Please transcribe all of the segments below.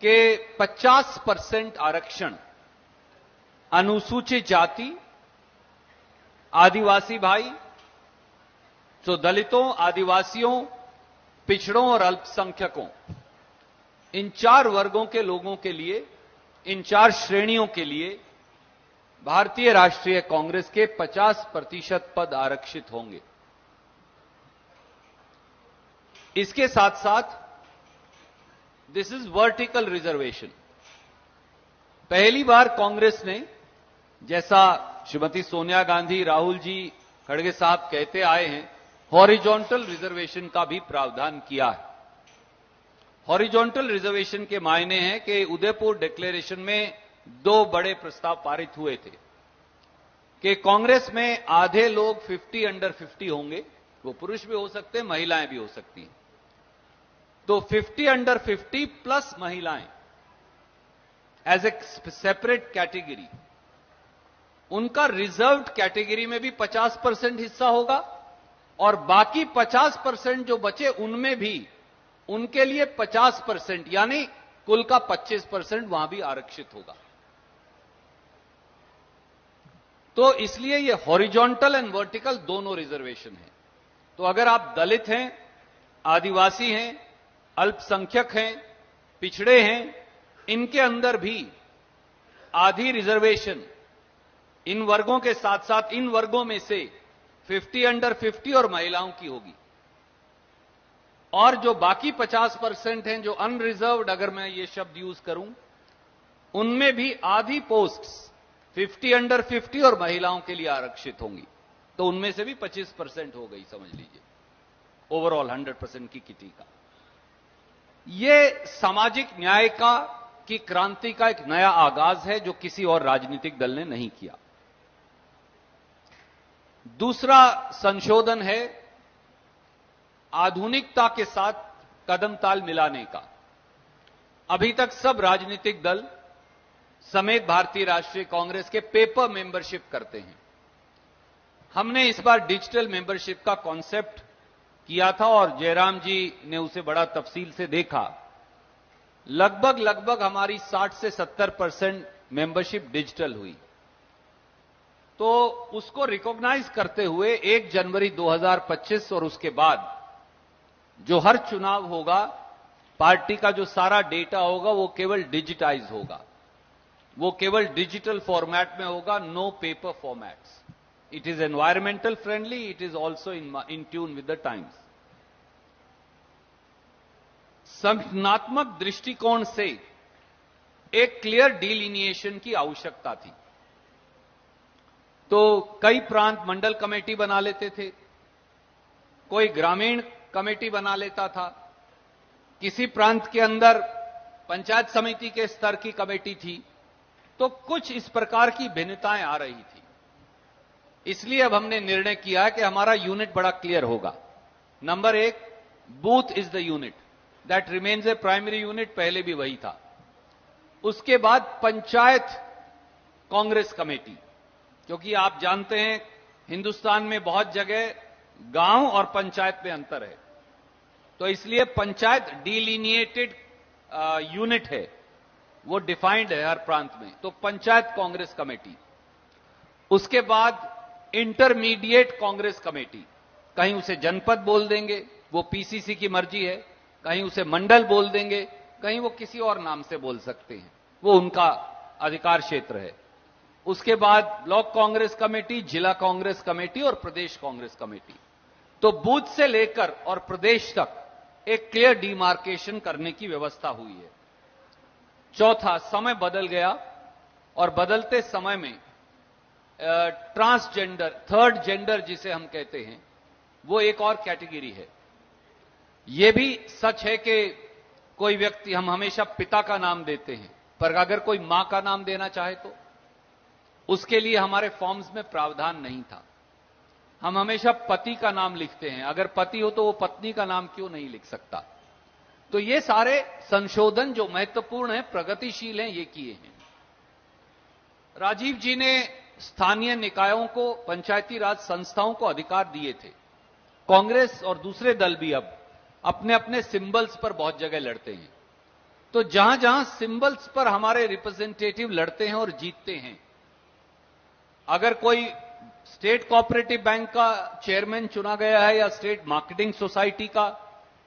कि 50% आरक्षण अनुसूचित जाति, आदिवासी भाई, तो दलितों, आदिवासियों, पिछड़ों और अल्पसंख्यकों, इन 4 वर्गों के लोगों के लिए, इन 4 श्रेणियों के लिए भारतीय राष्ट्रीय कांग्रेस के 50% पद आरक्षित होंगे। इसके साथ साथ दिस इज वर्टिकल रिजर्वेशन। पहली बार कांग्रेस ने, जैसा श्रीमती सोनिया गांधी, राहुल जी, खड़गे साहब कहते आए हैं, हॉरिजॉन्टल रिजर्वेशन का भी प्रावधान किया है। हॉरिजॉन्टल रिजर्वेशन के मायने हैं कि उदयपुर डिक्लेरेशन में 2 बड़े प्रस्ताव पारित हुए थे कि कांग्रेस में आधे लोग 50 अंडर 50 होंगे, वो पुरुष भी हो सकते हैं, महिलाएं भी हो सकती हैं। तो 50 अंडर 50 प्लस महिलाएं एज ए सेपरेट कैटेगरी, उनका रिजर्व्ड कैटेगरी में भी 50% हिस्सा होगा और बाकी 50% जो बचे उनमें भी उनके लिए 50% यानी कुल का 25% वहां भी आरक्षित होगा। तो इसलिए ये हॉरिजॉन्टल एंड वर्टिकल दोनों रिजर्वेशन है। तो अगर आप दलित हैं, आदिवासी हैं, अल्पसंख्यक हैं, पिछड़े हैं, इनके अंदर भी आधी रिजर्वेशन इन वर्गों के साथ साथ इन वर्गों में से 50 अंडर 50 और महिलाओं की होगी। और जो बाकी 50% हैं जो अनरिजर्व्ड, अगर मैं ये शब्द यूज करूं, उनमें भी आधी पोस्ट्स 50 अंडर 50 और महिलाओं के लिए आरक्षित होंगी। तो उनमें से भी 25% हो गई, समझ लीजिए, ओवरऑल 100% की किटी का। ये सामाजिक न्याय की क्रांति का एक नया आगाज है जो किसी और राजनीतिक दल ने नहीं किया। दूसरा संशोधन है आधुनिकता के साथ कदम ताल मिलाने का। अभी तक सब राजनीतिक दल समेत भारतीय राष्ट्रीय कांग्रेस के पेपर मेंबरशिप करते हैं। हमने इस बार डिजिटल मेंबरशिप का कॉन्सेप्ट किया था और जयराम जी ने उसे बड़ा तफसील से देखा। लगभग हमारी 60 से 70% मेंबरशिप डिजिटल हुई। तो उसको रिकॉग्नाइज करते हुए 1 जनवरी 2025 और उसके बाद जो हर चुनाव होगा, पार्टी का जो सारा डेटा होगा वो केवल डिजिटाइज होगा, वो केवल डिजिटल फॉर्मेट में होगा, no paper formats. It is environmental friendly, it is also in tune with the times. संगठनात्मक दृष्टिकोण से एक क्लियर डिलिनिएशन की आवश्यकता थी। तो कई प्रांत मंडल कमेटी बना लेते थे, कोई ग्रामीण कमेटी बना लेता था, किसी प्रांत के अंदर पंचायत समिति के स्तर की कमेटी थी। तो कुछ इस प्रकार की भिन्नताएं आ रही थी। इसलिए अब हमने निर्णय किया है कि हमारा यूनिट बड़ा क्लियर होगा। Number 1, booth is the unit, that remains A primary unit, पहले भी वही था। उसके बाद पंचायत कांग्रेस कमेटी, क्योंकि आप जानते हैं हिंदुस्तान में बहुत जगह गांव और पंचायत में अंतर है, तो इसलिए पंचायत डिलिनिएटेड यूनिट है, वो डिफाइंड है हर प्रांत में। तो पंचायत कांग्रेस कमेटी। उसके बाद इंटरमीडिएट कांग्रेस कमेटी, कहीं उसे जनपद बोल देंगे, वो पीसीसी की मर्जी है, कहीं उसे मंडल बोल देंगे, कहीं वो किसी और नाम से बोल सकते हैं, वो उनका अधिकार क्षेत्र है। उसके बाद ब्लॉक कांग्रेस कमेटी, जिला कांग्रेस कमेटी और प्रदेश कांग्रेस कमेटी। तो बूथ से लेकर और प्रदेश तक एक क्लियर डिमार्केशन करने की व्यवस्था हुई है। चौथा, समय बदल गया और बदलते समय में ट्रांसजेंडर, थर्ड जेंडर जिसे हम कहते हैं, वो एक और कैटेगरी है। यह भी सच है कि कोई व्यक्ति, हम हमेशा पिता का नाम देते हैं, पर अगर कोई मां का नाम देना चाहे तो उसके लिए हमारे फॉर्म्स में प्रावधान नहीं था। हम हमेशा पति का नाम लिखते हैं, अगर पति हो तो वो पत्नी का नाम क्यों नहीं लिख सकता। तो ये सारे संशोधन जो महत्वपूर्ण हैं, प्रगतिशील हैं, ये किए हैं। राजीव जी ने स्थानीय निकायों को, पंचायती राज संस्थाओं को अधिकार दिए थे। कांग्रेस और दूसरे दल भी अब अपने अपने सिंबल्स पर बहुत जगह लड़ते हैं। तो जहां जहां सिंबल्स पर हमारे रिप्रेजेंटेटिव लड़ते हैं और जीतते हैं, अगर कोई स्टेट कोऑपरेटिव बैंक का चेयरमैन चुना गया है या स्टेट मार्केटिंग सोसाइटी का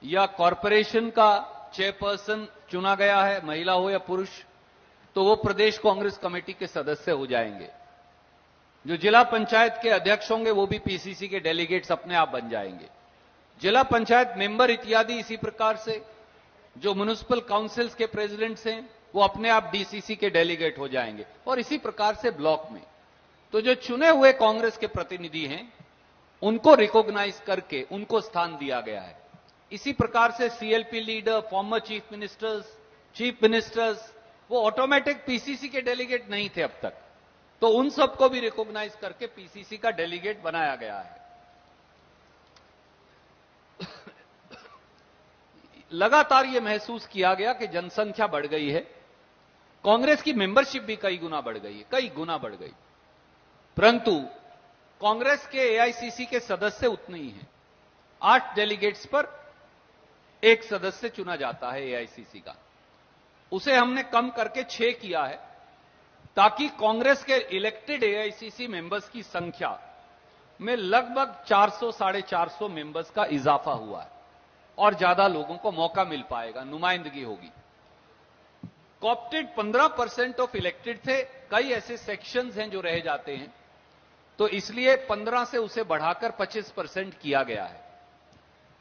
या कॉरपोरेशन का चेयरपर्सन चुना गया है, महिला हो या पुरुष, तो वो प्रदेश कांग्रेस कमेटी के सदस्य हो जाएंगे। जो जिला पंचायत के अध्यक्ष होंगे वो भी पीसीसी के डेलीगेट्स अपने आप बन जाएंगे। जिला पंचायत मेंबर इत्यादि इसी प्रकार से, जो म्युनिसिपल काउंसिल्स के प्रेसिडेंट्स हैं वो अपने आप डीसीसी के डेलीगेट हो जाएंगे, और इसी प्रकार से ब्लॉक में। तो जो चुने हुए कांग्रेस के प्रतिनिधि हैं उनको रिकॉग्नाइज करके उनको स्थान दिया गया है। इसी प्रकार से CLP leader, former chief ministers वो ऑटोमेटिक पीसीसी के डेलीगेट नहीं थे अब तक, तो उन सबको भी रिकॉग्नाइज करके पीसीसी का डेलीगेट बनाया गया है। लगातार यह महसूस किया गया कि जनसंख्या बढ़ गई है, कांग्रेस की मेंबरशिप भी कई गुना बढ़ गई है, कई गुना बढ़ गई, परंतु कांग्रेस के एआईसीसी के सदस्य उतने ही हैं। 8 डेलीगेट्स पर एक सदस्य चुना जाता है एआईसीसी का, उसे हमने कम करके 6 किया है, ताकि कांग्रेस के इलेक्टेड एआईसीसी मेंबर्स की संख्या में लगभग 400-450 मेंबर्स का इजाफा हुआ है और ज्यादा लोगों को मौका मिल पाएगा, नुमाइंदगी होगी। कॉप्टेड 15% ऑफ इलेक्टेड थे, कई ऐसे सेक्शंस हैं जो रह जाते हैं, तो इसलिए 15 से उसे बढ़ाकर 25% किया गया है।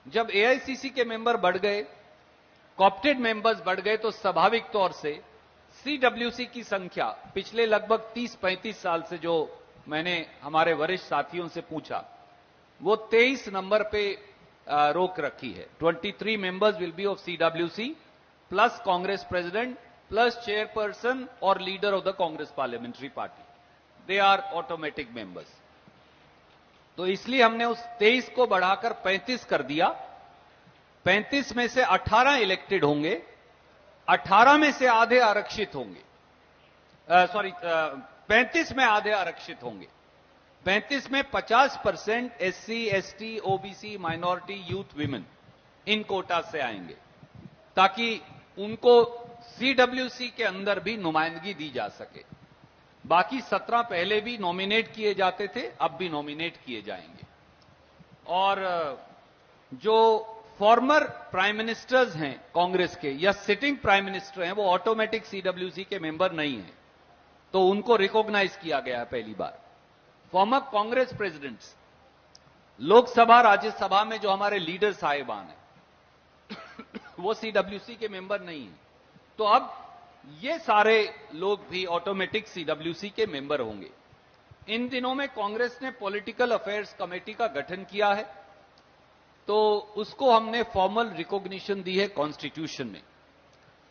जब एआईसीसी के मेंबर बढ़ गए, कॉप्टेड मेंबर्स बढ़ गए, तो स्वाभाविक तौर से सीडब्ल्यूसी की संख्या पिछले लगभग 30-35 साल से, जो मैंने हमारे वरिष्ठ साथियों से पूछा, वो 23 नंबर पे रोक रखी है। 23 members will be of CWC plus Congress president plus chairperson और leader of the Congress parliamentary party, they are automatic members. तो इसलिए हमने उस 23 को बढ़ाकर 35 कर दिया। 35 में से 18 इलेक्टेड होंगे, 18 में से आधे आरक्षित होंगे, 35 में आधे आरक्षित होंगे, 35 में 50% SC, ST, OBC, minority, youth, women in quota से आएंगे, ताकि उनको सीडब्ल्यूसी के अंदर भी नुमाइंदगी दी जा सके। बाकी 17 पहले भी नॉमिनेट किए जाते थे, अब भी नॉमिनेट किए जाएंगे। और जो फॉर्मर प्राइम मिनिस्टर्स हैं कांग्रेस के या सिटिंग प्राइम मिनिस्टर हैं, वो ऑटोमेटिक सीडब्ल्यूसी के मेंबर नहीं हैं, तो उनको रिकॉग्नाइज किया गया है पहली बार। फॉर्मर कांग्रेस प्रेसिडेंट्स, लोकसभा राज्यसभा में जो हमारे लीडर साहिबान हैं वो सीडब्ल्यूसी के मेंबर नहीं है, तो अब ये सारे लोग भी ऑटोमेटिक सीडब्ल्यूसी के मेंबर होंगे। इन दिनों में कांग्रेस ने पॉलिटिकल अफेयर्स कमेटी का गठन किया है, तो उसको हमने फॉर्मल रिकॉग्निशन दी है कॉन्स्टिट्यूशन में।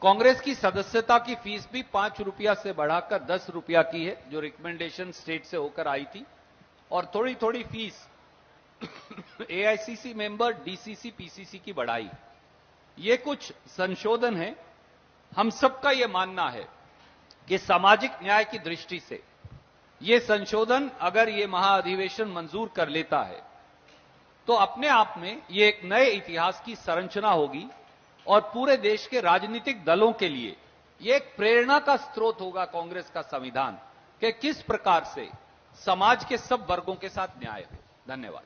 कांग्रेस की सदस्यता की फीस भी 5 रुपया से बढ़ाकर 10 रुपया की है, जो रिकमेंडेशन स्टेट से होकर आई थी, और थोड़ी थोड़ी fees AICC member, DCC, PCC की बढ़ाई। ये कुछ संशोधन है। हम सबका यह मानना है कि सामाजिक न्याय की दृष्टि से यह संशोधन, अगर यह महाअधिवेशन मंजूर कर लेता है, तो अपने आप में यह एक नए इतिहास की संरचना होगी और पूरे देश के राजनीतिक दलों के लिए यह एक प्रेरणा का स्रोत होगा कांग्रेस का संविधान, कि किस प्रकार से समाज के सब वर्गों के साथ न्याय हो। धन्यवाद।